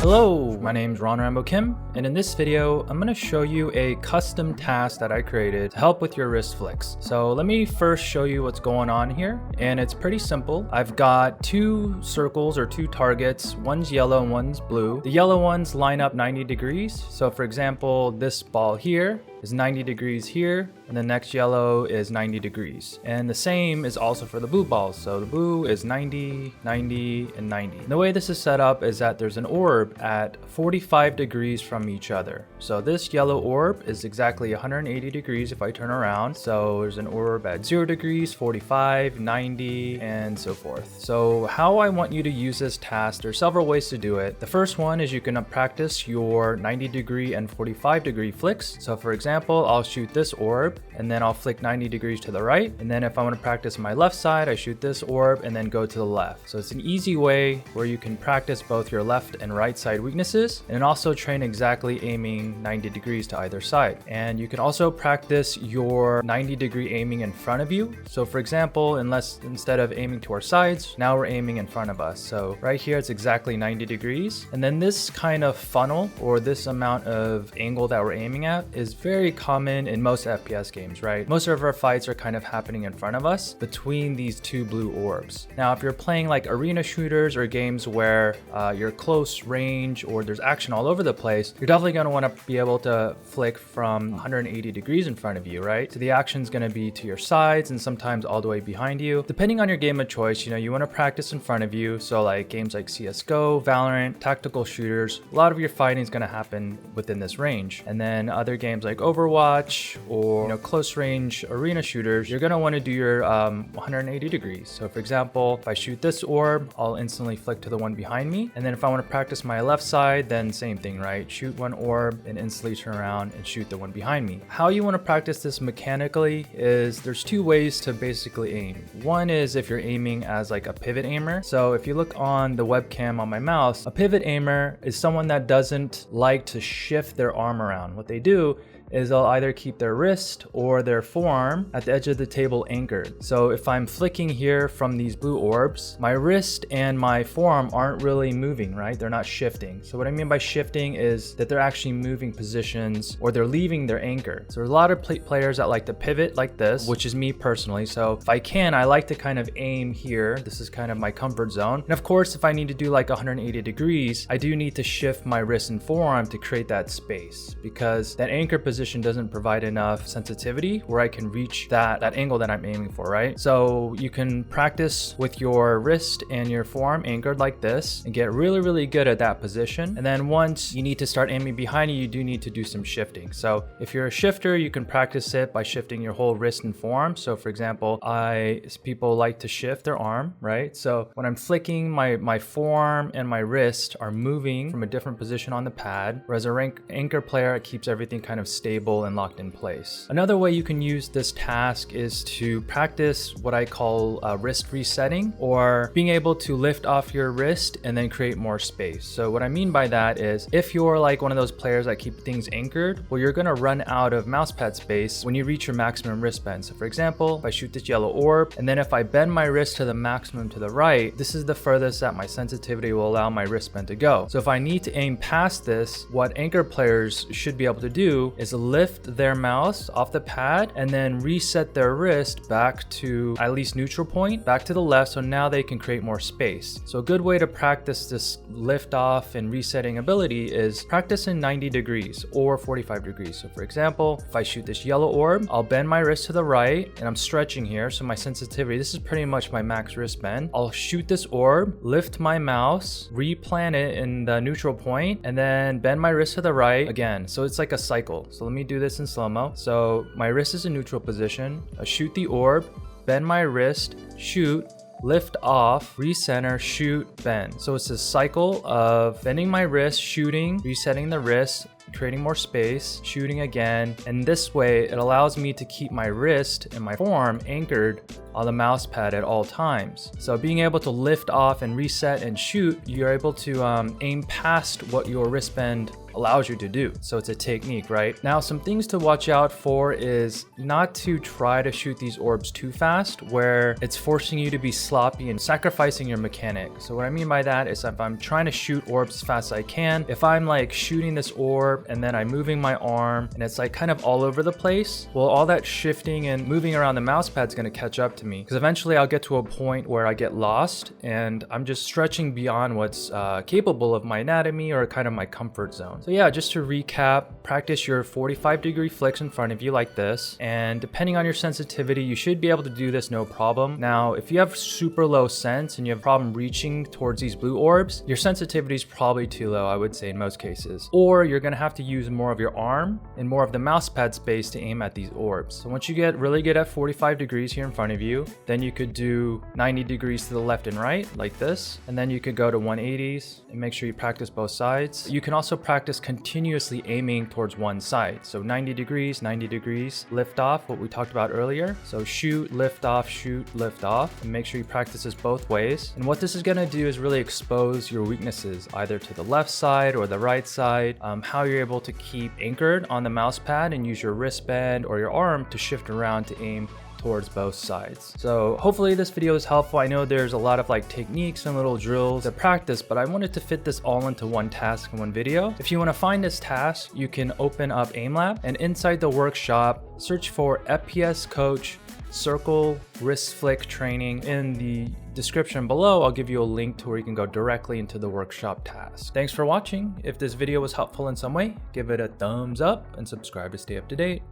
Hello, my name's Ron Rambo Kim, and in this video, I'm going to show you a custom task that I created to help with your wrist flicks. So let me first show you what's going on here, and it's pretty simple. I've got two circles or two targets, one's yellow and one's blue. The yellow ones line up 90 degrees. So for example, this ball here is 90 degrees here, and the next yellow is 90 degrees. And the same is also for the blue balls. So the blue is 90, 90, and 90. And the way this is set up is that there's an orb at 45 degrees from each other. So this yellow orb is exactly 180 degrees if I turn around. So there's an orb at 0 degrees, 45, 90, and so forth. So how I want you to use this task, there's several ways to do it. The first one is you can practice your 90 degree and 45 degree flicks. So for example, I'll shoot this orb and then I'll flick 90 degrees to the right. And then if I want to practice my left side, I shoot this orb and then go to the left. So it's an easy way where you can practice both your left and right side weaknesses and also train exactly aiming 90 degrees to either side. And you can also practice your 90 degree aiming in front of you. So for example, instead of aiming to our sides, now we're aiming in front of us. So right here, it's exactly 90 degrees. And then this kind of funnel or this amount of angle that we're aiming at is very common in most FPS games, right? Most of our fights are kind of happening in front of us between these two blue orbs. Now, if you're playing like arena shooters or games where you're close range or there's action all over the place, you're definitely going to want to be able to flick from 180 degrees in front of you, right? So the action's going to be to your sides and sometimes all the way behind you. Depending on your game of choice, you want to practice in front of you. So like games like CSGO, Valorant, tactical shooters, a lot of your fighting is going to happen within this range. And then other games like Overwatch or close range arena shooters, you're going to want to do your 180 degrees. So for example, if I shoot this orb, I'll instantly flick to the one behind me. And then if I want to practice my left side, then same thing, right? Shoot one orb and instantly turn around and shoot the one behind me. How you want to practice this mechanically is there's two ways to basically aim. One is if you're aiming as like a pivot aimer. So if you look on the webcam on my mouse, a pivot aimer is someone that doesn't like to shift their arm around. What they do is they'll either keep their wrist or their forearm at the edge of the table anchored. So if I'm flicking here from these blue orbs, my wrist and my forearm aren't really moving, right? They're not shifting. So what I mean by shifting is that they're actually moving positions or they're leaving their anchor. So there's a lot of players that like to pivot like this, which is me personally. So if I can, I like to kind of aim here. This is kind of my comfort zone. And of course, if I need to do like 180 degrees, I do need to shift my wrist and forearm to create that space because that anchor position doesn't provide enough sensitivity where I can reach that angle that I'm aiming for, right? So you can practice with your wrist and your forearm anchored like this and get really, really good at that position. And then once you need to start aiming behind you, you do need to do some shifting. So if you're a shifter, you can practice it by shifting your whole wrist and forearm. So for example, people like to shift their arm, right? So when I'm flicking, my forearm and my wrist are moving from a different position on the pad, whereas a anchor player, it keeps everything kind of stable and locked in place. Another way you can use this task is to practice what I call wrist resetting, or being able to lift off your wrist and then create more space. So what I mean by that is if you're like one of those players that keep things anchored, well, you're going to run out of mousepad space when you reach your maximum wrist bend. So for example, if I shoot this yellow orb and then if I bend my wrist to the maximum to the right, this is the furthest that my sensitivity will allow my wrist bend to go. So if I need to aim past this, what anchor players should be able to do is lift their mouse off the pad and then reset their wrist back to at least neutral point, back to the left, so now they can create more space. So a good way to practice this lift off and resetting ability is practice in 90 degrees or 45 degrees. So for example, if I shoot this yellow orb, I'll bend my wrist to the right and I'm stretching here. So my sensitivity, this is pretty much my max wrist bend. I'll shoot this orb, lift my mouse, replant it in the neutral point, and then bend my wrist to the right again. So it's like a cycle. So let me do this in slow-mo. So my wrist is in neutral position. I shoot the orb, bend my wrist, shoot, lift off, recenter, shoot, bend. So it's a cycle of bending my wrist, shooting, resetting the wrist, creating more space, shooting again. And this way it allows me to keep my wrist and my forearm anchored on the mouse pad at all times. So being able to lift off and reset and shoot, you're able to aim past what your wrist bend allows you to do. So it's a technique, right? Now, some things to watch out for is not to try to shoot these orbs too fast, where it's forcing you to be sloppy and sacrificing your mechanic. So what I mean by that is if I'm trying to shoot orbs as fast as I can, if I'm like shooting this orb and then I'm moving my arm and it's like kind of all over the place, well, all that shifting and moving around the mouse pad is going to catch up to me, because eventually I'll get to a point where I get lost and I'm just stretching beyond what's capable of my anatomy or kind of my comfort zone. So yeah, just to recap, practice your 45-degree flicks in front of you like this, and depending on your sensitivity, you should be able to do this no problem. Now, if you have super low sense and you have a problem reaching towards these blue orbs, your sensitivity is probably too low, I would say, in most cases. Or you're gonna have to use more of your arm and more of the mouse pad space to aim at these orbs. So once you get really good at 45 degrees here in front of you, then you could do 90 degrees to the left and right like this, and then you could go to 180s and make sure you practice both sides. You can also practice continuously aiming towards one side. So 90 degrees, lift off, what we talked about earlier. So shoot, lift off, and make sure you practice this both ways. And what this is gonna do is really expose your weaknesses, either to the left side or the right side, how you're able to keep anchored on the mouse pad and use your wristband or your arm to shift around to aim towards both sides. So hopefully this video is helpful. I know there's a lot of like techniques and little drills to practice, but I wanted to fit this all into one task in one video. If you want to find this task, you can open up AimLab, and inside the workshop, search for FPS Coach Circle Wrist Flick Training. In the description below, I'll give you a link to where you can go directly into the workshop task. Thanks for watching. If this video was helpful in some way, give it a thumbs up and subscribe to stay up to date.